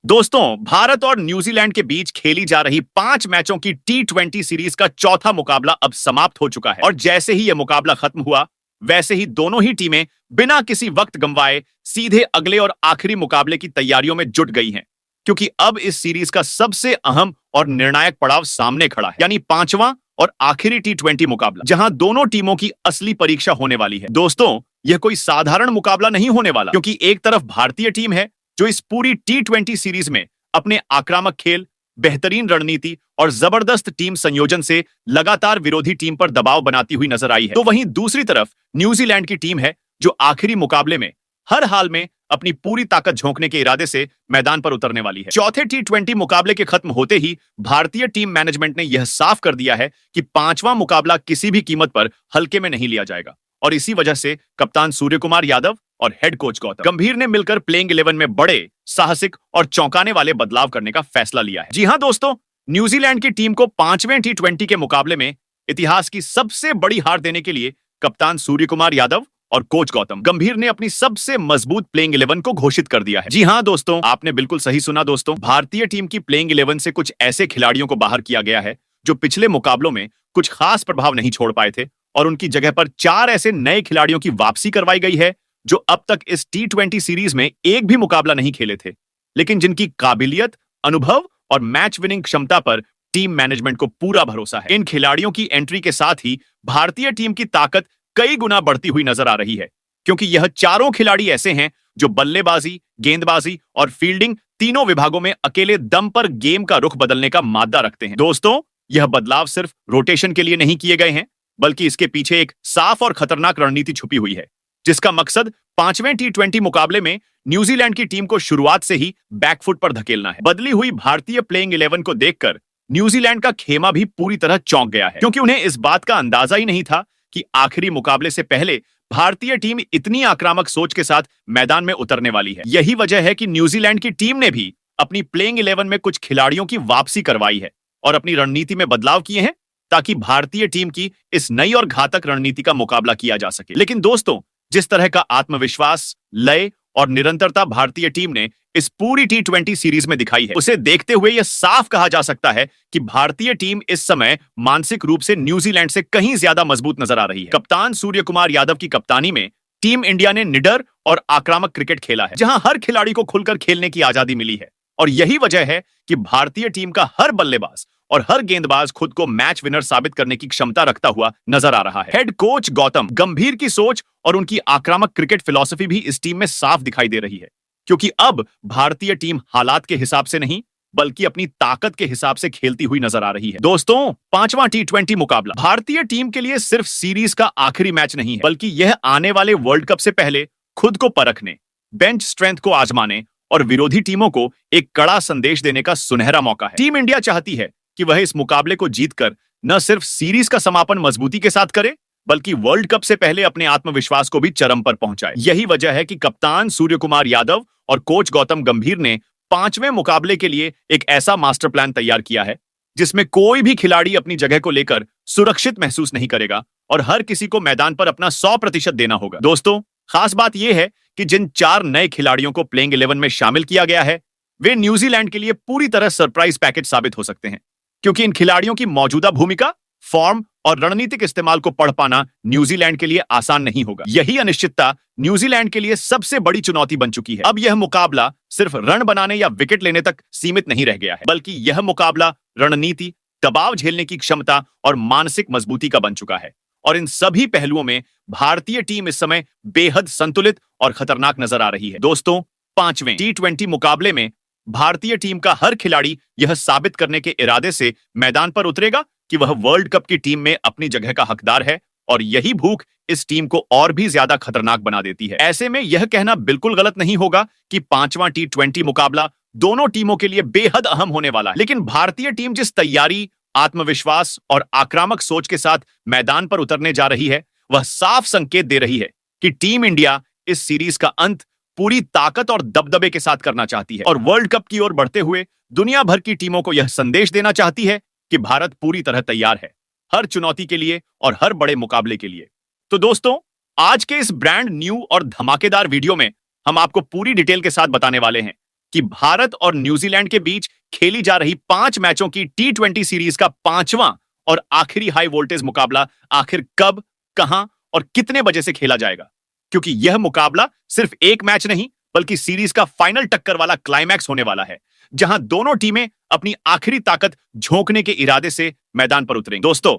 दोस्तों, भारत और न्यूजीलैंड के बीच खेली जा रही 5 मैचों की T20 सीरीज का चौथा मुकाबला अब समाप्त हो चुका है और जैसे ही यह मुकाबला खत्म हुआ, वैसे ही दोनों ही टीमें बिना किसी वक्त गंवाए सीधे अगले और आखिरी मुकाबले की तैयारियों में जुट गई हैं, क्योंकि अब इस सीरीज का सबसे अहम और निर्णायक पड़ाव सामने खड़ा है, यानी पांचवां और आखिरी T20 मुकाबला, जहां दोनों टीमों की असली परीक्षा होने वाली है। दोस्तों, यह कोई साधारण मुकाबला नहीं होने वाला, क्योंकि एक तरफ भारतीय टीम है जो इस पूरी T20 सीरीज में अपने आक्रामक खेल, बेहतरीन रणनीति और जबरदस्त टीम संयोजन से लगातार विरोधी टीम पर दबाव बनाती हुई नजर आई है। तो वहीं दूसरी तरफ न्यूजीलैंड की टीम है जो आखिरी मुकाबले में हर हाल में अपनी पूरी ताकत झोंकने के इरादे से मैदान पर उतरने वाली है। चौथे T20 मुकाबले के खत्म होते ही भारतीय टीम मैनेजमेंट ने यह साफ कर दिया है कि पांचवां मुकाबला किसी भी कीमत पर हल्के में नहीं लिया जाएगा और इसी वजह से कप्तान सूर्य कुमार यादव और हेड कोच गौतम गंभीर ने मिलकर प्लेइंग 11 में बड़े, साहसिक और चौंकाने वाले बदलाव करने का फैसला लिया है। जी हां दोस्तों, न्यूजीलैंड की टीम को पांचवें T20 के मुकाबले में इतिहास की सबसे बड़ी हार देने के लिए कप्तान सूर्य कुमार यादव और कोच गौतम गंभीर ने अपनी सबसे मजबूत प्लेइंग 11 को घोषित कर दिया है। जी हां दोस्तों, आपने बिल्कुल सही सुना दोस्तों। भारतीय टीम की प्लेइंग 11 से कुछ ऐसे खिलाड़ियों को बाहर किया गया है जो पिछले मुकाबलों में कुछ खास प्रभाव नहीं छोड़ पाए थे और उनकी जगह पर 4 ऐसे नए खिलाड़ियों की वापसी करवाई गई है जो अब तक इस T20 सीरीज में एक भी मुकाबला नहीं खेले थे, लेकिन जिनकी काबिलियत, अनुभव और मैच विनिंग क्षमता पर टीम मैनेजमेंट को पूरा भरोसा है। इन खिलाड़ियों की एंट्री के साथ ही भारतीय टीम की ताकत कई गुना बढ़ती हुई नजर आ रही है, क्योंकि यह चारों खिलाड़ी ऐसे हैं जो बल्लेबाजी, गेंदबाजी और फील्डिंग तीनों विभागों में अकेले दम पर गेम का रुख बदलने का मादा रखते हैं। दोस्तों, यह बदलाव सिर्फ रोटेशन के लिए नहीं किए गए हैं, बल्कि इसके पीछे एक साफ और खतरनाक रणनीति छुपी हुई है, जिसका मकसद पांचवें T20 मुकाबले में न्यूजीलैंड की टीम को शुरुआत से ही बैकफुट पर धकेलना है। बदली हुई भारतीय प्लेइंग 11 को देखकर न्यूजीलैंड का खेमा भी पूरी तरह चौंक गया है, क्योंकि उन्हें इस बात का अंदाजा ही नहीं था कि आखिरी मुकाबले से पहले भारतीय टीम इतनी आक्रामक सोच के साथ मैदान में उतरने वाली है। यही वजह है कि न्यूजीलैंड की टीम ने भी अपनी प्लेइंग 11 में कुछ खिलाड़ियों की वापसी करवाई है और अपनी रणनीति में बदलाव किए हैं ताकि भारतीय टीम की इस नई और घातक रणनीति का मुकाबला किया जा सके। लेकिन दोस्तों, जिस तरह का आत्मविश्वास, लय और निरंतरता भारतीय टीम ने इस पूरी T20 सीरीज में दिखाई है, उसे देखते हुए यह साफ कहा जा सकता है कि भारतीय टीम इस समय मानसिक रूप से न्यूजीलैंड से कहीं ज्यादा मजबूत नजर आ रही है। कप्तान सूर्य कुमार यादव की कप्तानी में टीम इंडिया ने निडर और आक्रामक क्रिकेट खेला है, जहां हर खिलाड़ी को खुलकर खेलने की आजादी मिली है और यही वजह है कि भारतीय टीम का हर बल्लेबाज और हर गेंदबाज खुद को मैच विनर साबित करने की क्षमता रखता हुआ नजर आ रहा है। हेड कोच गौतम गंभीर की सोच और उनकी आक्रामक क्रिकेट फिलॉसफी भी इस टीम में साफ दिखाई दे रही है, क्योंकि अब भारतीय टीम हालात के हिसाब से नहीं बल्कि अपनी ताकत के हिसाब से खेलती हुई नजर आ रही है। दोस्तों, पांचवां T20 मुकाबला भारतीय टीम के लिए सिर्फ सीरीज का आखिरी मैच नहीं है, बल्कि यह आने वाले वर्ल्ड कप से पहले खुद को परखने, बेंच स्ट्रेंथ को आजमाने और विरोधी टीमों को एक कड़ा संदेश देने का सुनहरा मौका है। टीम इंडिया चाहती है कि वह इस मुकाबले को जीतकर न सिर्फ सीरीज का समापन मजबूती के साथ करे, बल्कि वर्ल्ड कप से पहले अपने आत्मविश्वास को भी चरम पर पहुंचाए। यही वजह है कि कप्तान सूर्य कुमार यादव और कोच गौतम गंभीर ने पांचवें मुकाबले के लिए एक ऐसा मास्टर प्लान तैयार किया है जिसमें कोई भी खिलाड़ी अपनी जगह को लेकर सुरक्षित महसूस नहीं करेगा और हर किसी को मैदान पर अपना 100% देना होगा। दोस्तों, खास बात यह है कि जिन 4 नए खिलाड़ियों को प्लेइंग 11 में शामिल किया गया है, वे न्यूजीलैंड के लिए पूरी तरह सरप्राइज पैकेज साबित हो सकते हैं, क्योंकि इन खिलाड़ियों की मौजूदा भूमिका, फॉर्म और रणनीतिक इस्तेमाल को पढ़ पाना न्यूजीलैंड के लिए आसान नहीं होगा। यही अनिश्चितता न्यूजीलैंड के लिए सबसे बड़ी चुनौती बन चुकी है। अब यह मुकाबला सिर्फ रन बनाने या विकेट लेने तक सीमित नहीं रह गया है, बल्कि यह मुकाबला रणनीति, दबाव झेलने की क्षमता और मानसिक मजबूती का बन चुका है और इन सभी पहलुओं में भारतीय टीम इस समय बेहद संतुलित और खतरनाक नजर आ रही है। दोस्तों, पांचवें T20 मुकाबले में भारतीय टीम का हर खिलाड़ी यह साबित करने के इरादे से मैदान पर उतरेगा कि वह वर्ल्ड कप की टीम में अपनी जगह का हकदार है और यही भूख इस टीम को और भी ज्यादा खतरनाक बना देती है। ऐसे में यह कहना बिल्कुल गलत नहीं होगा कि पांचवां T20 मुकाबला दोनों टीमों के लिए बेहद अहम होने वाला है, लेकिन भारतीय टीम जिस तैयारी, आत्मविश्वास और आक्रामक सोच के साथ मैदान पर उतरने जा रही है, वह साफ संकेत दे रही है कि टीम इंडिया इस सीरीज का अंत पूरी ताकत और दबदबे के साथ करना चाहती है और वर्ल्ड कप की ओर बढ़ते हुए दुनिया भर की टीमों को यह संदेश देना चाहती है कि भारत पूरी तरह तैयार है हर चुनौती के लिए और हर बड़े मुकाबले के लिए। तो दोस्तों, आज के इस ब्रांड न्यू और धमाकेदार वीडियो में हम आपको पूरी डिटेल के साथ बताने वाले हैं कि भारत और न्यूजीलैंड के बीच खेली जा रही 5 मैचों की T20 सीरीज का 5वां और आखिरी हाई वोल्टेज मुकाबला आखिर कब, कहां और कितने बजे से खेला जाएगा। क्योंकि यह मुकाबला सिर्फ एक मैच नहीं बल्कि सीरीज का फाइनल टक्कर वाला क्लाइमैक्स होने वाला है, जहां दोनों टीमें अपनी आखिरी ताकत झोंकने के इरादे से मैदान पर उतरेंगी। दोस्तों,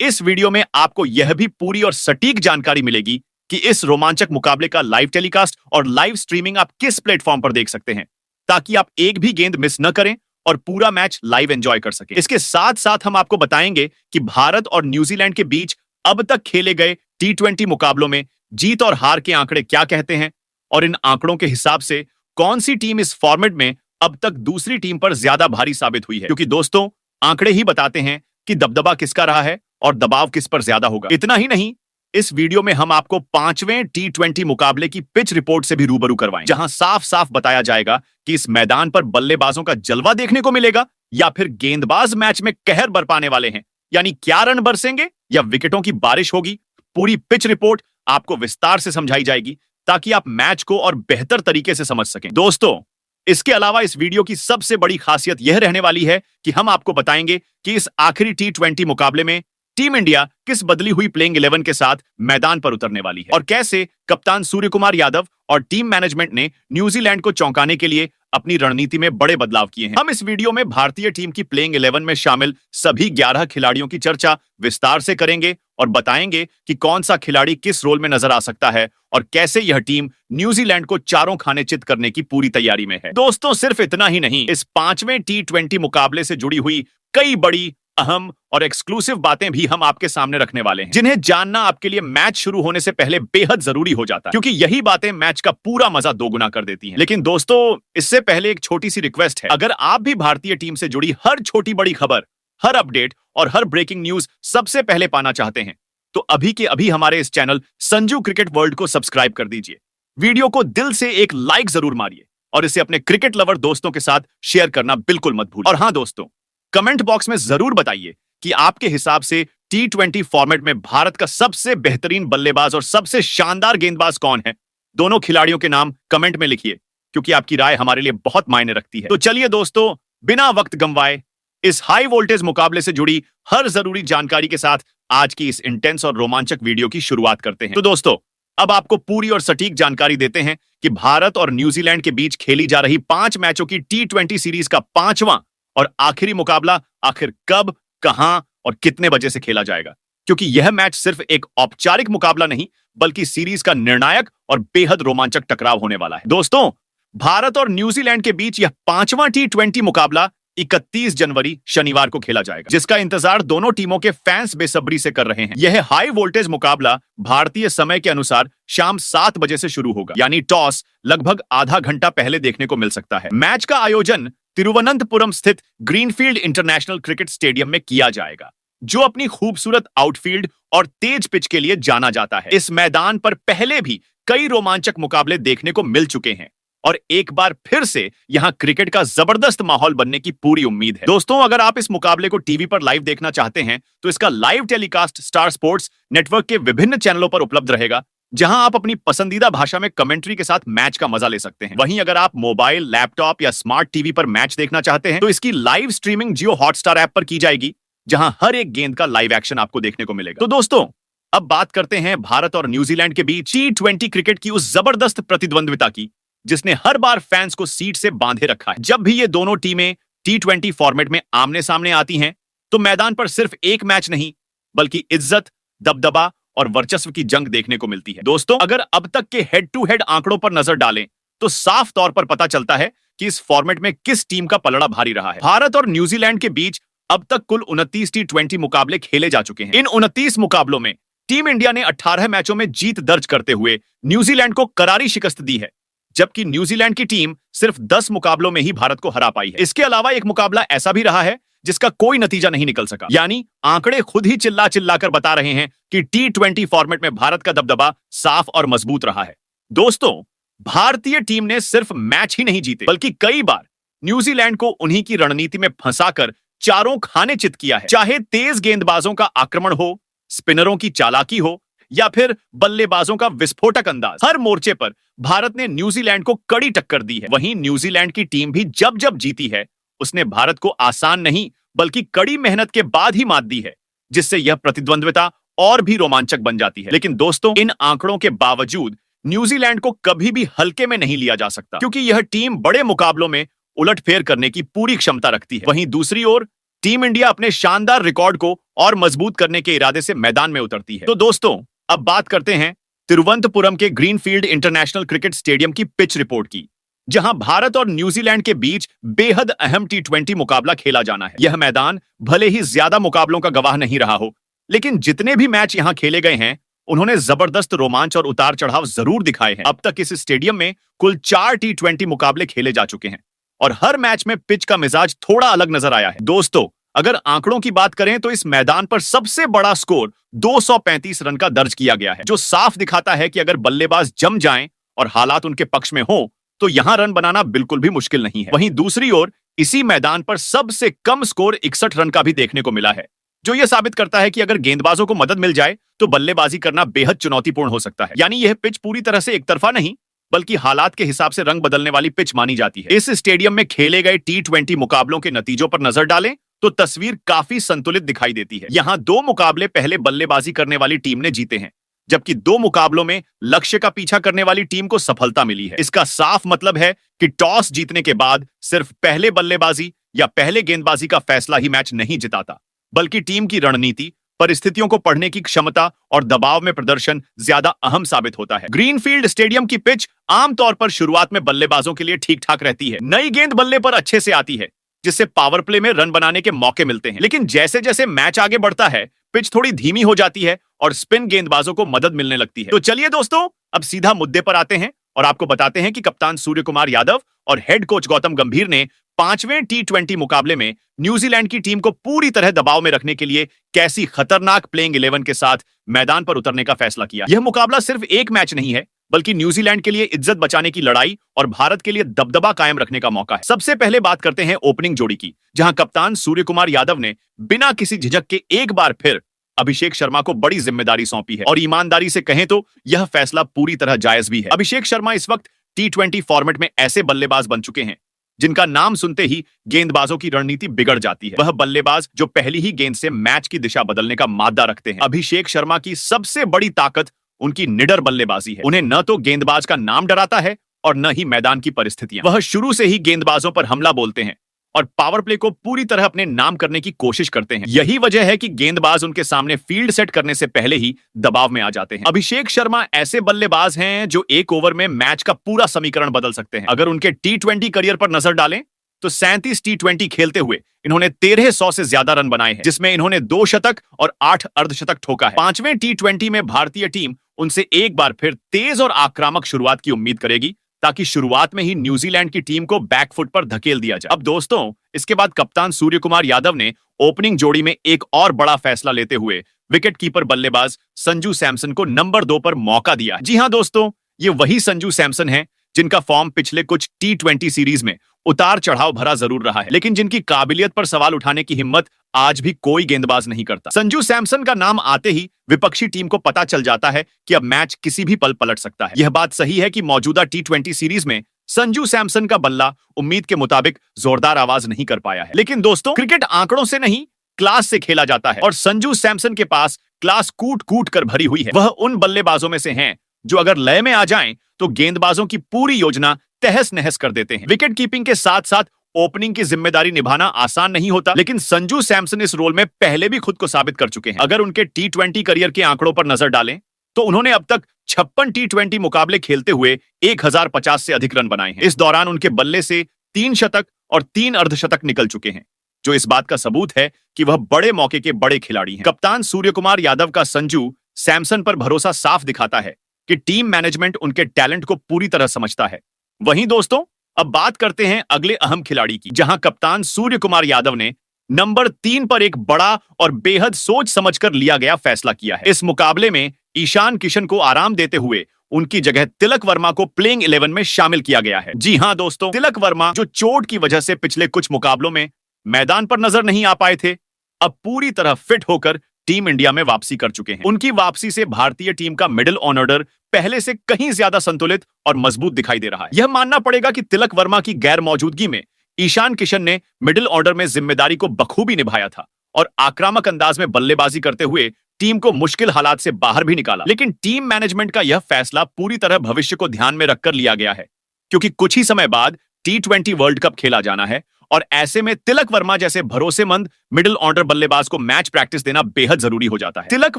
इस वीडियो में आपको यह भी पूरी और सटीक जानकारी मिलेगी कि इस रोमांचक मुकाबले का लाइव टेलीकास्ट और लाइव स्ट्रीमिंग आप किस प्लेटफॉर्म पर देख सकते हैं, ताकि आप एक भी गेंद मिस न करें और पूरा मैच लाइव एंजॉय कर सकें। इसके साथ साथ हम आपको बताएंगे कि भारत और न्यूजीलैंड के बीच अब तक खेले गए T20 मुकाबलों में जीत और हार के आंकड़े क्या कहते हैं और इन आंकड़ों के हिसाब से कौन सी टीम इस फॉर्मेट में अब तक दूसरी टीम पर ज्यादा भारी साबित हुई है। क्योंकि दोस्तों, आंकड़े ही बताते हैं कि दबदबा किसका रहा है और दबाव किस पर ज्यादा होगा। इतना ही नहीं, इस वीडियो में हम आपको 5वें T20 मुकाबले की पिच रिपोर्ट से भी रूबरू करवाएं, जहां साफ साफ बताया जाएगा कि इस मैदान पर बल्लेबाजों का जलवा देखने को मिलेगा या फिर गेंदबाज मैच में कहर बरपाने वाले हैं। यानी क्या रन बरसेंगे या विकेटों की बारिश होगी। पूरी पिच रिपोर्ट आपको विस्तार से समझाई जाएगी ताकि आप मैच को और बेहतर तरीके से समझ सकें। दोस्तों, इसके अलावा इस वीडियो की सबसे बड़ी खासियत यह रहने वाली है कि हम आपको बताएंगे कि इस आखिरी T20 मुकाबले में टीम इंडिया किस बदली हुई प्लेइंग 11 के साथ मैदान पर उतरने वाली है और कैसे कप्तान सूर्य कुमार यादव और टीम मैनेजमेंट ने न्यूजीलैंड को चौंकाने के लिए अपनी रणनीति में बड़े बदलाव किए हैं। हम इस वीडियो में भारतीय टीम की प्लेइंग 11 में शामिल सभी 11 खिलाड़ियों की चर्चा विस्तार से करेंगे और बताएंगे कि कौन सा खिलाड़ी किस रोल में नजर आ सकता है और कैसे यह टीम न्यूजीलैंड को चारों खाने चित करने की पूरी तैयारी में है। दोस्तों, सिर्फ इतना ही नहीं, इस 5वें T20 मुकाबले से जुड़ी हुई कई बड़ी, अहम और एक्सक्लूसिव बातें भी हम आपके सामने रखने वाले हैं, जिन्हें जानना आपके लिए मैच शुरू होने से पहले बेहद जरूरी हो जाता है, क्योंकि यही बातें मैच का पूरा मजा दोगुना कर देती हैं। लेकिन दोस्तों, इससे पहले एक छोटी सी रिक्वेस्ट है। अगर आप भी भारतीय टीम से जुड़ी हर छोटी बड़ी खबर, हर अपडेट और हर ब्रेकिंग न्यूज सबसे पहले पाना चाहते हैं, तो अभी के अभी हमारे इस चैनल संजू क्रिकेट वर्ल्ड को सब्सक्राइब कर दीजिए। वीडियो को दिल से एक लाइक जरूर मारिए और इसे अपने क्रिकेट लवर दोस्तों के साथ शेयर करना बिल्कुल मत भूलिए। और हाँ दोस्तों, कमेंट बॉक्स में जरूर बताइए कि आपके हिसाब से T20 फॉर्मेट में भारत का सबसे बेहतरीन बल्लेबाज और सबसे शानदार गेंदबाज कौन है। दोनों खिलाड़ियों के नाम कमेंट में लिखिए, क्योंकि आपकी राय हमारे लिए बहुत मायने रखती है। तो चलिए दोस्तों, बिना वक्त गंवाए इस हाई वोल्टेज मुकाबले से जुड़ी हर जरूरी जानकारी के साथ आज की इस इंटेंस और रोमांचक वीडियो की शुरुआत करते हैं। तो दोस्तों, अब आपको पूरी और सटीक जानकारी देते हैं कि भारत और न्यूजीलैंड के बीच खेली जा रही 5 मैचों की T20 सीरीज का 5वां और आखिरी मुकाबला आखिर कब, कहां और कितने बजे से खेला जाएगा। क्योंकि यह मैच सिर्फ एक औपचारिक मुकाबला नहीं बल्कि सीरीज का निर्णायक और बेहद रोमांचक टकराव होने वाला है। दोस्तों, भारत और न्यूजीलैंड के बीच यह 5वां T20 मुकाबला 31 जनवरी शनिवार को खेला जाएगा, जिसका इंतजार दोनों टीमों के फैंस बेसब्री से कर रहे हैं। यह हाई वोल्टेज मुकाबला भारतीय समय के अनुसार शाम 7 बजे से शुरू होगा, यानी टॉस लगभग आधा घंटा पहले देखने को मिल सकता है। मैच का आयोजन तिरुवनंतपुरम स्थित ग्रीनफील्ड इंटरनेशनल क्रिकेट स्टेडियम में किया जाएगा, जो अपनी खूबसूरत आउटफील्ड और तेज पिच के लिए जाना जाता है। इस मैदान पर पहले भी कई रोमांचक मुकाबले देखने को मिल चुके हैं और एक बार फिर से यहां क्रिकेट का जबरदस्त माहौल बनने की पूरी उम्मीद है। दोस्तों, अगर आप इस मुकाबले को टीवी पर लाइव देखना चाहते हैं तो इसका live telecast star sports network के विभिन्न चैनलों पर उपलब्ध रहेगा, जहां आप अपनी पसंदीदा भाषा में कमेंट्री के साथ मैच का मजा ले सकते हैं। वहीं अगर आप मोबाइल, लैपटॉप या स्मार्ट टीवी पर मैच देखना चाहते हैं तो इसकी लाइव स्ट्रीमिंग जियो हॉटस्टार ऐप पर की जाएगी, जहां हर एक गेंद का लाइव एक्शन आपको देखने को मिलेगा। तो दोस्तों, अब बात करते हैं भारत और न्यूजीलैंड के बीच T20 क्रिकेट की उस जबरदस्त प्रतिद्वंद्विता की, जिसने हर बार फैंस को सीट से बांधे रखा है। जब भी ये दोनों टीमें T20 फॉर्मेट में आमने सामने आती हैं, तो मैदान पर सिर्फ एक मैच नहीं बल्कि इज्जत, दबदबा और वर्चस्व की जंग देखने को मिलती है। दोस्तों, अगर अब तक के हेड टू हेड आंकड़ों पर नजर डालें तो साफ तौर पर पता चलता है कि इस फॉर्मेट में किस टीम का पलड़ा भारी रहा है। भारत और न्यूजीलैंड के बीच अब तक कुल 29 T20 मुकाबले खेले जा चुके हैं। इन 29 मुकाबलों में टीम इंडिया ने 18 मैचों में जीत दर्ज करते हुए न्यूजीलैंड को करारी शिकस्त दी है, जबकि न्यूजीलैंड की टीम सिर्फ 10 मुकाबलों में ही भारत को हरा पाई है। इसके अलावा एक मुकाबला ऐसा भी रहा है जिसका कोई नतीजा नहीं निकल सका। यानी आंकड़े खुद ही चिल्ला चिल्ला कर बता रहे हैं कि T20 फॉर्मेट में भारत का दबदबा साफ और मजबूत रहा है। दोस्तों, भारतीय टीम ने सिर्फ मैच ही नहीं जीते बल्कि कई बार न्यूजीलैंड को उन्हीं की रणनीति में फंसाकर चारों खाने चित किया है। चाहे तेज गेंदबाजों का आक्रमण हो, स्पिनरों की चालाकी हो या फिर बल्लेबाजों का विस्फोटक अंदाज, हर मोर्चे पर भारत ने न्यूजीलैंड को कड़ी टक्कर दी है। वहीं न्यूजीलैंड की टीम भी जब जब जीती है, उसने भारत को आसान नहीं बल्कि कड़ी मेहनत के बाद ही मात दी है, जिससे यह प्रतिद्वंद्विता और भी रोमांचक बन जाती है। लेकिन दोस्तों, इन आंकड़ों के बावजूद न्यूजीलैंड को कभी भी हल्के में नहीं लिया जा सकता, क्योंकि यह टीम बड़े मुकाबलों में उलटफेर करने की पूरी क्षमता रखती है। वहीं दूसरी ओर टीम इंडिया अपने शानदार रिकॉर्ड को और मजबूत करने के इरादे से मैदान में उतरती है। तो दोस्तों, अब बात करते हैं तिरुवनंतपुरम के ग्रीनफील्ड इंटरनेशनल क्रिकेट स्टेडियम की पिच रिपोर्ट की, जहां भारत और न्यूजीलैंड के बीच बेहद अहम T20 मुकाबला खेला जाना है। यह मैदान भले ही ज्यादा मुकाबलों का गवाह नहीं रहा हो, लेकिन जितने भी मैच यहां खेले गए हैं, उन्होंने जबरदस्त रोमांच और उतार चढ़ाव जरूर दिखाए हैं। अब तक इस स्टेडियम में कुल 4 T20 मुकाबले खेले जा चुके हैं और हर मैच में पिच का मिजाज थोड़ा अलग नजर आया है। दोस्तों, अगर आंकड़ों की बात करें तो इस मैदान पर सबसे बड़ा स्कोर 235 रन का दर्ज किया गया है, जो साफ दिखाता है कि अगर बल्लेबाज जम जाएं और हालात उनके पक्ष में हो तो यहां रन बनाना बिल्कुल भी मुश्किल नहीं है। वहीं दूसरी ओर इसी मैदान पर सबसे कम स्कोर 61 रन का भी देखने को मिला है, जो यह साबित करता है कि अगर गेंदबाजों को मदद मिल जाए तो बल्लेबाजी करना बेहद चुनौतीपूर्ण हो सकता है। यानी यह पिच पूरी तरह से एक तरफा नहीं बल्कि हालात के हिसाब से रंग बदलने वाली पिच मानी जाती है। इस स्टेडियम में खेले गए T20 मुकाबलों के नतीजों पर नजर डालें तो तस्वीर काफी संतुलित दिखाई देती है। यहां 2 मुकाबले पहले बल्लेबाजी करने वाली टीम ने जीते हैं, जबकि 2 मुकाबलों में लक्ष्य का पीछा करने वाली टीम को सफलता मिली है। इसका साफ मतलब है कि टॉस जीतने के बाद सिर्फ पहले बल्लेबाजी या पहले गेंदबाजी का फैसला ही मैच नहीं जिताता, बल्कि टीम की रणनीति, परिस्थितियों को पढ़ने की क्षमता और दबाव में प्रदर्शन ज्यादा अहम साबित होता है। ग्रीनफील्ड स्टेडियम की पिच आमतौर पर शुरुआत में बल्लेबाजों के लिए ठीक ठाक रहती है। नई गेंद बल्ले पर अच्छे से आती है, जिससे पावर प्ले में रन बनाने के मौके मिलते हैं। लेकिन जैसे जैसे मैच आगे बढ़ता है, पिच थोड़ी धीमी हो जाती है और स्पिन गेंदबाजों को मदद मिलने लगती है। तो चलिए दोस्तों, अब सीधा मुद्दे पर आते हैं और आपको बताते हैं कि कप्तान सूर्य कुमार यादव और हेड कोच गौतम गंभीर ने 5वें T20 मुकाबले में न्यूजीलैंड की टीम को पूरी तरह दबाव में रखने के लिए कैसी खतरनाक प्लेइंग 11 के साथ मैदान पर उतरने का फैसला किया। यह मुकाबला सिर्फ एक मैच नहीं है, बल्कि न्यूजीलैंड के लिए इज्जत बचाने की लड़ाई और भारत के लिए दबदबा कायम रखने का मौका है। सबसे पहले बात करते हैं ओपनिंग जोड़ी की, जहां कप्तान सूर्य कुमार यादव ने बिना किसी झिझक के एक बार फिर अभिषेक शर्मा को बड़ी जिम्मेदारी सौंपी है और ईमानदारी से कहें तो यह फैसला पूरी तरह जायज भी है। अभिषेक शर्मा इस वक्त T20 फॉर्मेट में ऐसे बल्लेबाज बन चुके हैं जिनका नाम सुनते ही गेंदबाजों की रणनीति बिगड़ जाती है। वह बल्लेबाज जो पहली ही गेंद से मैच की दिशा बदलने का मादा रखते हैं। अभिषेक शर्मा की सबसे बड़ी ताकत उनकी निडर बल्लेबाजी है। उन्हें न तो गेंदबाज का नाम डराता है और न ही मैदान की परिस्थितियां। वह शुरू से ही गेंदबाजों पर हमला बोलते हैं और पावर प्ले को पूरी तरह अपने नाम करने की कोशिश करते हैं। यही वजह है कि गेंदबाज उनके सामने फील्ड सेट करने से पहले ही दबाव में आ जाते हैं। अभिषेक शर्मा ऐसे बल्लेबाज हैं जो एक ओवर में मैच का पूरा समीकरण बदल सकते हैं। अगर उनके T20 करियर पर नजर डालें तो 37 T20 खेलते हुए इन्होंने 1300 से ज्यादा रन बनाए हैं, जिसमें इन्होंने 2 शतक और 8 अर्धशतक ठोका है। 5वें T20 में भारतीय टीम उनसे एक बार फिर तेज और आक्रामक शुरुआत की उम्मीद करेगी, ताकि शुरुआत में ही न्यूजीलैंड की टीम को बैकफुट पर धकेल दिया जाए। अब दोस्तों, इसके बाद कप्तान सूर्य कुमार यादव ने ओपनिंग जोड़ी में एक और बड़ा फैसला लेते हुए विकेट कीपर बल्लेबाज संजू सैमसन को नंबर 2 पर मौका दिया। जी हां दोस्तों, ये वही संजू सैमसन है जिनका फॉर्म पिछले कुछ T20 सीरीज में उतार चढ़ाव भरा जरूर रहा है, लेकिन जिनकी काबिलियत पर सवाल उठाने की हिम्मत आज भी कोई गेंदबाज नहीं करता। संजू सैमसन का नाम आते ही विपक्षी टीम को पता चल जाता है कि अब मैच किसी भी पल पलट सकता है। यह बात सही है कि मौजूदा T20 सीरीज में संजू सैमसन का बल्ला उम्मीद के मुताबिक जोरदार आवाज नहीं कर पाया है। लेकिन दोस्तों, क्रिकेट आंकड़ों से नहीं क्लास से खेला जाता है और संजू सैमसन के पास क्लास कूट कूट कर भरी हुई है। वह उन बल्लेबाजों में से हैं जो अगर लय में आ जाएं तो गेंदबाजों की पूरी योजना तहस नहस कर देते हैं। विकेट कीपिंग के साथ साथ ओपनिंग की जिम्मेदारी निभाना आसान नहीं होता, लेकिन संजू सैमसन इस रोल में पहले भी खुद को साबित कर चुके हैं। अगर उनके T20 करियर के आंकड़ों पर नजर डालें तो उन्होंने अब तक 56 T20 मुकाबले खेलते हुए 1050 से अधिक रन बनाए हैं। इस दौरान उनके बल्ले से 3 शतक और 3 अर्धशतक निकल चुके हैं, जो इस बात का सबूत है कि वह बड़े मौके के बड़े खिलाड़ी हैं। कप्तान सूर्य कुमार यादव का संजू सैमसन पर भरोसा साफ दिखाता है कि टीम मैनेजमेंट उनके टैलेंट को पूरी तरह समझता है। वहीं दोस्तों, अब बात करते हैं अगले अहम खिलाड़ी की, जहां कप्तान सूर्य कुमार यादव ने नंबर 3 पर एक बड़ा और बेहद सोच समझकर लिया गया फैसला किया है। इस मुकाबले में ईशान किशन को आराम देते हुए उनकी जगह तिलक वर्मा को प्लेइंग 11 में शामिल किया गया है। जी हां दोस्तों, तिलक वर्मा जो चोट की वजह से पिछले कुछ मुकाबलों में मैदान पर नजर नहीं आ पाए थे, अब पूरी तरह फिट होकर टीम इंडिया में वापसी कर चुके हैं। उनकी वापसी से भारतीय टीम का मिडिल ऑर्डर पहले से कहीं ज्यादा संतुलित और मजबूत दिखाई दे रहा है। यह मानना पड़ेगा कि तिलक वर्मा की गैर मौजूदगी में ईशान किशन ने मिडिल ऑर्डर में जिम्मेदारी को बखूबी निभाया था और आक्रामक अंदाज में बल्लेबाजी करते हुए टीम को मुश्किल हालात से बाहर भी निकाला। लेकिन टीम मैनेजमेंट का यह फैसला पूरी तरह भविष्य को ध्यान में रखकर लिया गया है, क्योंकि कुछ ही समय बाद T20 वर्ल्ड कप खेला जाना है और ऐसे में तिलक वर्मा जैसे भरोसेमंद मिडिल ऑर्डर बल्लेबाज को मैच प्रैक्टिस देना बेहद जरूरी हो जाता है। तिलक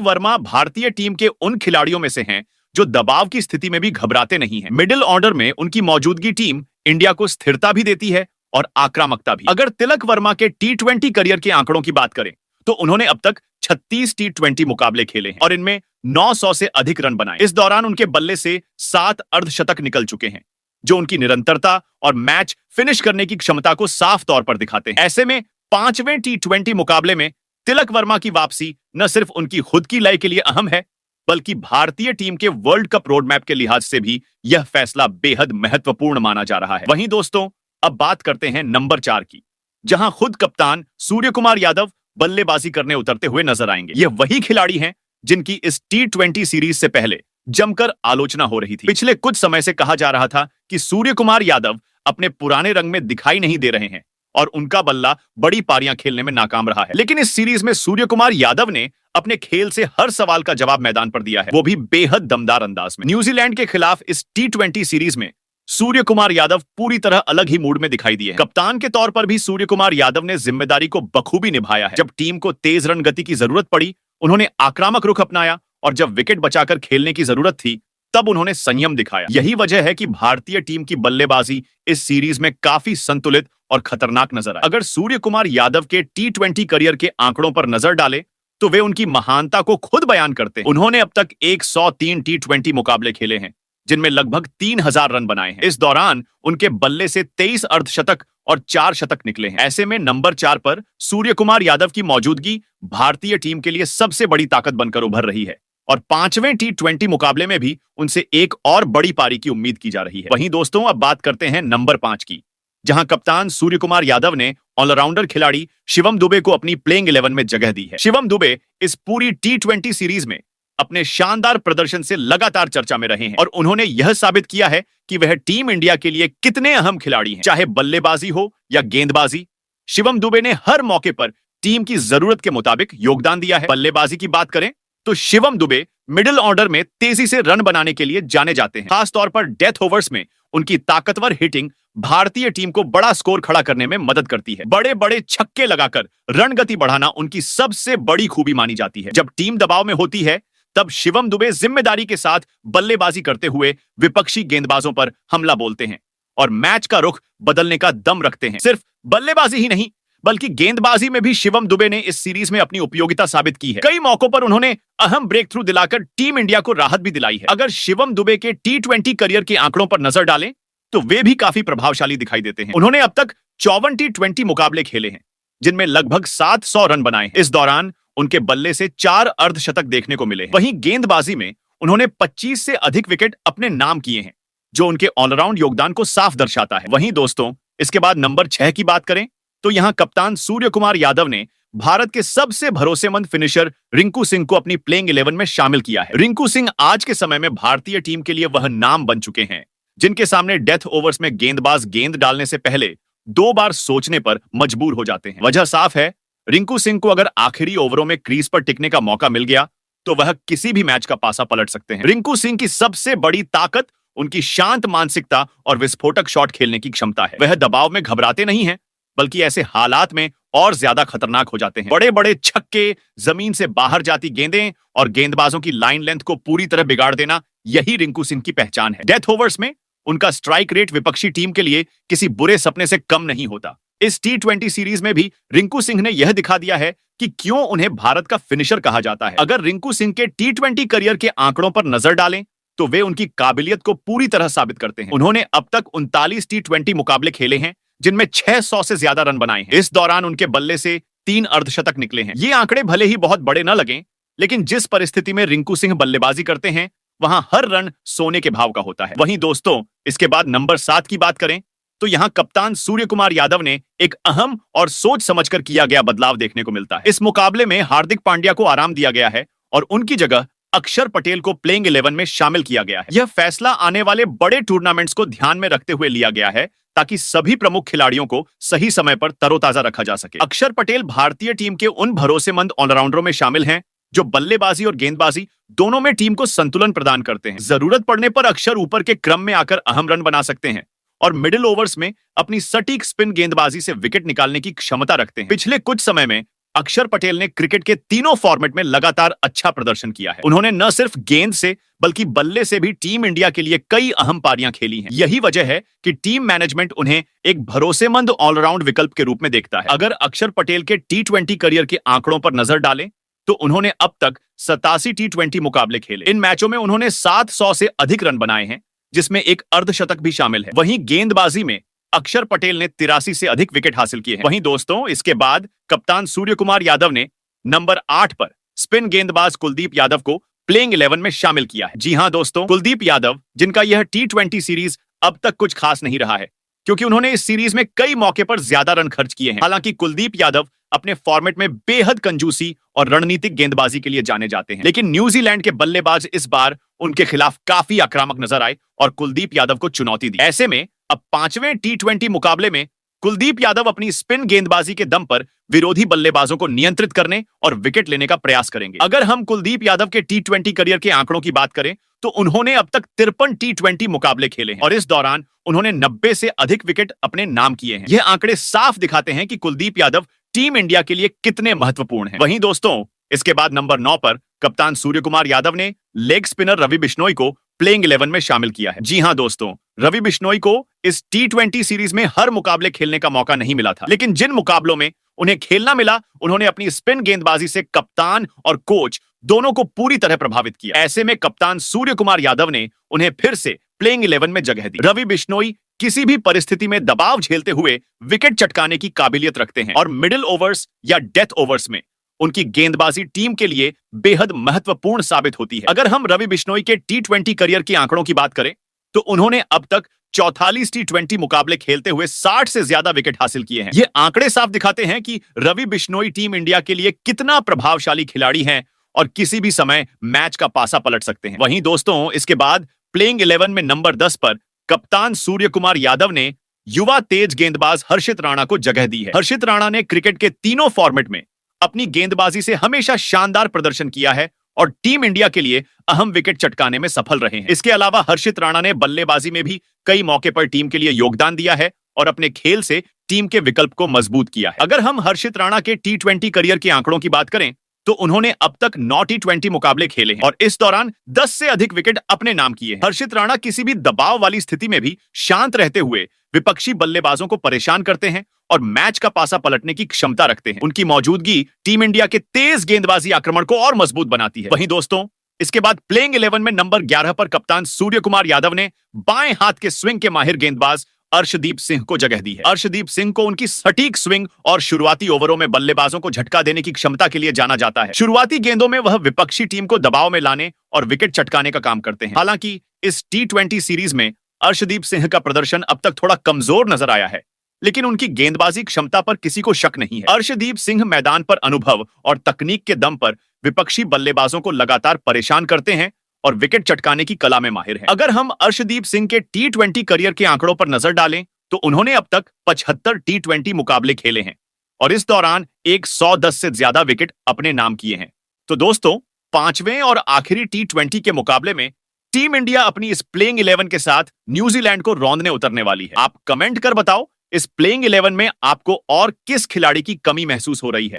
वर्मा भारतीय टीम के उन खिलाड़ियों में से हैं जो दबाव की स्थिति में भी घबराते नहीं हैं। मिडिल ऑर्डर में उनकी मौजूदगी टीम इंडिया को स्थिरता भी देती है और आक्रामकता भी। अगर तिलक वर्मा के T20 करियर के आंकड़ों की बात करें तो उन्होंने अब तक 36 T20 मुकाबले खेले हैं और इनमें 900 से अधिक रन बनाए। इस दौरान उनके बल्ले से 7 अर्धशतक निकल चुके हैं, जो उनकी निरंतरता और मैच फिनिश करने की क्षमता को साफ तौर पर दिखाते हैं। ऐसे में 5वें T20 मुकाबले में तिलक वर्मा की वापसी न सिर्फ उनकी खुद की लय के लिए अहम है, बल्कि भारतीय टीम के वर्ल्ड कप रोड मैप के लिहाज से भी यह फैसला बेहद महत्वपूर्ण माना जा रहा है। वहीं दोस्तों, अब बात करते हैं नंबर 4 की, जहां खुद कप्तान सूर्य कुमार यादव बल्लेबाजी करने उतरते हुए नजर आएंगे। यह वही खिलाड़ी हैं जिनकी इस T20 सीरीज से पहले जमकर आलोचना हो रही थी। पिछले कुछ समय से कहा जा रहा था कि सूर्य कुमार यादव अपने पुराने रंग में दिखाई नहीं दे रहे हैं और उनका बल्ला बड़ी पारियां खेलने में नाकाम रहा है। लेकिन इस सीरीज में सूर्य कुमार यादव ने अपने खेल से हर सवाल का जवाब मैदान पर दिया है, वो भी बेहद दमदार अंदाज में। न्यूजीलैंड के खिलाफ इस T20 सीरीज में सूर्य कुमार यादव पूरी तरह अलग ही मूड में दिखाई दिए हैं। कप्तान के तौर पर भी सूर्य कुमार यादव ने जिम्मेदारी को बखूबी निभाया है। जब टीम को तेज रन गति की जरूरत पड़ी, उन्होंने आक्रामक रुख अपनाया और जब विकेट बचाकर खेलने की जरूरत थी, तब उन्होंने संयम दिखाया। यही वजह है कि भारतीय टीम की बल्लेबाजी इस सीरीज में काफी संतुलित और खतरनाक नजर आई। अगर सूर्य कुमार यादव के T20 करियर के आंकड़ों पर नजर डाले तो वे उनकी महानता को खुद बयान करते हैं। उन्होंने अब तक 103 T20 मुकाबले खेले हैं, जिनमें लगभग 3000 रन बनाए हैं। इस दौरान उनके बल्ले से 23 अर्धशतक और 4 शतक निकले हैं। ऐसे में नंबर 4 पर सूर्य कुमार यादव की मौजूदगी भारतीय टीम के लिए सबसे बड़ी ताकत बनकर उभर रही है और 5वें T20 मुकाबले में भी उनसे एक और बड़ी पारी की उम्मीद की जा रही है। वहीं दोस्तों, अब बात करते हैं नंबर 5 की, जहां कप्तान सूर्य कुमार यादव ने ऑलराउंडर खिलाड़ी शिवम दुबे को अपनी प्लेइंग 11 में जगह दी है। शिवम दुबे इस पूरी T20 सीरीज में अपने शानदार प्रदर्शन से लगातार चर्चा में रहे हैं और उन्होंने यह साबित किया है कि वह टीम इंडिया के लिए कितने अहम खिलाड़ी हैं। चाहे बल्लेबाजी हो या गेंदबाजी, शिवम दुबे ने हर मौके पर टीम की जरूरत के मुताबिक योगदान दिया है। बल्लेबाजी की बात करें तो शिवम दुबे मिडिल ऑर्डर में तेजी से रन बनाने के लिए जाने जाते हैं। खासतौर पर डेथ ओवर्स में उनकी ताकतवर हिटिंग भारतीय टीम को बड़ा स्कोर खड़ा करने में मदद करती है। बड़े बड़े छक्के लगाकर रन गति बढ़ाना उनकी सबसे बड़ी खूबी मानी जाती है। जब टीम दबाव में होती है, तब शिवम दुबे जिम्मेदारी के साथ बल्लेबाजी करते हुए विपक्षी गेंदबाजों पर हमला बोलते हैं और मैच का रुख बदलने का दम रखते हैं। सिर्फ बल्लेबाजी ही नहीं, बल्कि गेंदबाजी में भी शिवम दुबे ने इस सीरीज में अपनी उपयोगिता साबित की है। कई मौकों पर उन्होंने अहम ब्रेक थ्रू दिलाकर टीम इंडिया को राहत भी दिलाई है। अगर शिवम दुबे के T20 करियर के आंकड़ों पर नजर डालें तो वे भी काफी प्रभावशाली दिखाई देते हैं। उन्होंने अब तक 54 T20 मुकाबले खेले हैं, जिनमें लगभग 700 रन बनाए हैं। इस दौरान उनके बल्ले से 4 अर्धशतक देखने को मिले हैं। वहीं गेंदबाजी में उन्होंने 25 से अधिक विकेट अपने नाम किए हैं, जो उनके ऑलराउंड योगदान को साफ दर्शाता है। वहीं दोस्तों, इसके बाद नंबर 6 की बात करें तो यहां कप्तान सूर्य कुमार यादव ने भारत के सबसे भरोसेमंद फिनिशर रिंकू सिंह को अपनी प्लेइंग 11 में शामिल किया है। रिंकू सिंह आज के समय में भारतीय टीम के लिए वह नाम बन चुके हैं जिनके सामने डेथ ओवर्स में गेंदबाज गेंद डालने से पहले 2 बार सोचने पर मजबूर हो जाते हैं। वजह साफ है, रिंकू सिंह को अगर आखिरी ओवरों में क्रीज पर टिकने का मौका मिल गया तो वह किसी भी मैच का पासा पलट सकते हैं। रिंकू सिंह की सबसे बड़ी ताकत उनकी शांत मानसिकता और विस्फोटक शॉट खेलने की क्षमता है। वह दबाव में घबराते नहीं हैं, बल्कि ऐसे हालात में और ज्यादा खतरनाक हो जाते हैं। बड़े बड़े छक्के, जमीन से बाहर जाती गेंदें और गेंदबाजों की लाइन लेंथ को पूरी तरह बिगाड़ देना, यही रिंकू सिंह की पहचान है। डेथ ओवर्स में उनका स्ट्राइक रेट विपक्षी टीम के लिए किसी बुरे सपने से कम नहीं होता। इस T20 सीरीज में भी रिंकू सिंह ने यह दिखा दिया है कि क्यों उन्हें भारत का फिनिशर कहा जाता है। अगर रिंकू सिंह के T20 करियर के आंकड़ों पर नजर डालें तो वे उनकी काबिलियत को पूरी तरह साबित करते हैं। उन्होंने अब तक 39 T20 मुकाबले खेले हैं, जिनमें 600 से ज्यादा रन बनाए हैं। इस दौरान उनके बल्ले से 3 अर्धशतक निकले हैं। ये आंकड़े भले ही बहुत बड़े न लगें, लेकिन जिस परिस्थिति में रिंकू सिंह बल्लेबाजी करते हैं, वहां हर रन सोने के भाव का होता है। वहीं दोस्तों, इसके बाद नंबर 7 की बात करें तो यहां कप्तान सूर्य कुमार यादव ने एक अहम और सोच समझकर किया गया बदलाव देखने को मिलता है। इस मुकाबले में हार्दिक पांड्या को आराम दिया गया है और उनकी जगह अक्षर पटेल को प्लेइंग 11 में शामिल किया गया है। यह फैसला आने वाले बड़े टूर्नामेंट्स को ध्यान में रखते हुए लिया गया है ताकि सभी प्रमुख खिलाड़ियों को सही समय पर तरोताजा रखा जा सके। अक्षर पटेल भारतीय टीम के उन भरोसेमंद ऑलराउंडरों में शामिल हैं जो बल्लेबाजी और गेंदबाजी दोनों में टीम को संतुलन प्रदान करते हैं। जरूरत पड़ने पर अक्षर ऊपर के क्रम में आकर अहम रन बना सकते हैं और मिडिल ओवर्स में अपनी सटीक स्पिन गेंदबाजी से विकेट निकालने की क्षमता रखते हैं। पिछले कुछ समय में अक्षर पटेल ने क्रिकेट के तीनों फॉर्मेट में लगातार अच्छा प्रदर्शन किया है। उन्होंने न सिर्फ गेंद से बल्कि बल्ले से भी टीम इंडिया के लिए कई अहम पारियां खेली हैं। यही वजह है कि टीम मैनेजमेंट उन्हें एक भरोसेमंद ऑलराउंड विकल्प के रूप में देखता है। अगर अक्षर पटेल के T20 करियर के आंकड़ों पर नजर डालें तो उन्होंने अब तक 87 T20 मुकाबले खेले। इन मैचों में उन्होंने 700 से अधिक रन बनाए हैं, जिसमें एक अर्धशतक भी शामिल है। वहीं गेंदबाजी में अक्षर पटेल ने 83 से अधिक विकेट हासिल किए हैं। वहीं दोस्तों, इसके बाद कप्तान सूर्य कुमार यादव ने नंबर 8 पर स्पिन गेंदबाज कुलदीप यादव को प्लेइंग 11 में शामिल किया है। जी हां दोस्तों, कुलदीप यादव, जिनका यह T20 सीरीज अब तक कुछ खास नहीं रहा है क्योंकि उन्होंने इस सीरीज में कई मौके पर ज्यादा रन खर्च किए हैं। हालांकि कुलदीप यादव अपने फॉर्मेट में बेहद कंजूसी और रणनीतिक गेंदबाजी के लिए जाने जाते हैं, लेकिन न्यूजीलैंड के बल्लेबाज इस बार उनके खिलाफ काफी आक्रामक नजर आए और कुलदीप यादव को चुनौती दी। ऐसे में अब 5वें T20 मुकाबले में कुलदीप यादव अपनी स्पिन गेंदबाजी के दम पर विरोधी बल्लेबाजों को नियंत्रित करने और विकेट लेने का प्रयास करेंगे। अगर हम कुलदीप यादव के T20 करियर के आंकड़ों की बात करें तो उन्होंने अब तक 53 T20 मुकाबले खेले हैं और इस दौरान उन्होंने 90 से अधिक विकेट अपने नाम किए हैं। यह आंकड़े साफ दिखाते हैं कि कुलदीप यादव टीम इंडिया के लिए कितने महत्वपूर्ण हैं। वहीं दोस्तों, इसके बाद नंबर 9 पर कप्तान सूर्य कुमार यादव ने लेग स्पिनर रवि बिश्नोई को प्लेइंग 11 में शामिल किया है। जी हां दोस्तों, रवि बिश्नोई को इस T20 सीरीज में हर मुकाबले खेलने का मौका नहीं मिला था, लेकिन जिन मुकाबलों में उन्हें खेलना मिला उन्होंने अपनी स्पिन गेंदबाजी से कप्तान और कोच दोनों को पूरी तरह प्रभावित किया। ऐसे में कप्तान सूर्य कुमार यादव ने उन्हें फिर से प्लेइंग 11 में जगह दी। रवि बिश्नोई किसी भी परिस्थिति में दबाव झेलते हुए विकेट चटकाने की काबिलियत रखते हैं और मिडिल ओवर्स या डेथ ओवर्स में उनकी गेंदबाजी टीम के लिए बेहद महत्वपूर्ण साबित होती है। अगर हम रवि बिश्नोई के T20 करियर के आंकड़ों की बात करें तो उन्होंने अब तक 44 T20 मुकाबले खेलते हुए 60 से ज्यादा विकेट हासिल किए हैं। ये आंकड़े साफ दिखाते हैं कि रवि बिश्नोई टीम इंडिया के लिए कितना प्रभावशाली खिलाड़ी हैं और किसी भी समय मैच का पासा पलट सकते हैं। वहीं दोस्तों, इसके बाद प्लेइंग 11 में नंबर 10 पर कप्तान सूर्य कुमार यादव ने युवा तेज गेंदबाज हर्षित राणा को जगह दी है। हर्षित राणा ने क्रिकेट के तीनों फॉर्मेट में अपनी गेंदबाजी से हमेशा शानदार प्रदर्शन किया है और टीम इंडिया के लिए अहम विकेट चटकाने में सफल रहे हैं। इसके अलावा हर्षित राणा ने बल्लेबाजी में भी कई मौके पर टीम के लिए योगदान दिया है और अपने खेल से टीम के विकल्प को मजबूत किया है। अगर हम हर्षित राणा के T20 करियर के आंकड़ों की बात करें तो उन्होंने अब तक 9 T20 मुकाबले खेले हैं और इस दौरान 10 से अधिक विकेट अपने नाम किए हैं। हर्षित राणा किसी भी दबाव वाली स्थिति में भी शांत रहते हुए विपक्षी बल्लेबाजों को परेशान करते हैं और मैच का पासा पलटने की क्षमता रखते हैं। उनकी मौजूदगी टीम इंडिया के तेज गेंदबाजी आक्रमण को और मजबूत बनाती है। वहीं दोस्तों, इसके बाद प्लेइंग 11 में नंबर 11 पर कप्तान सूर्य कुमार यादव ने बाएं हाथ के स्विंग के माहिर गेंदबाज अर्शदीप सिंह को जगह दी है। अर्शदीप सिंह को उनकी सटीक स्विंग और शुरुआती ओवरों में बल्लेबाजों को झटका देने की क्षमता के लिए जाना जाता है। शुरुआती गेंदों में वह विपक्षी टीम को दबाव में लाने और विकेट चटकाने का काम करते हैं। हालांकि इस T20 सीरीज में अर्शदीप सिंह का प्रदर्शन अब तक थोड़ा कमजोर नजर आया है, लेकिन उनकी गेंदबाजी क्षमता पर किसी को शक नहीं है। अर्शदीप सिंह मैदान पर अनुभव और तकनीक के दम पर विपक्षी बल्लेबाजों को लगातार परेशान करते हैं और विकेट चटकाने की कला में माहिर हैं। अगर हम अर्शदीप सिंह के T20 करियर के आंकड़ों पर नजर डालें तो उन्होंने अब तक 75 T20 मुकाबले खेले हैं और इस दौरान 110 से ज्यादा विकेट अपने नाम किए हैं। तो दोस्तों, 5वें और आखिरी T20 के मुकाबले में टीम इंडिया अपनी इस प्लेइंग 11 के साथ न्यूजीलैंड को रौंदने उतरने वाली है। आप कमेंट कर बताओ, इस प्लेइंग 11 में आपको और किस खिलाड़ी की कमी महसूस हो रही है।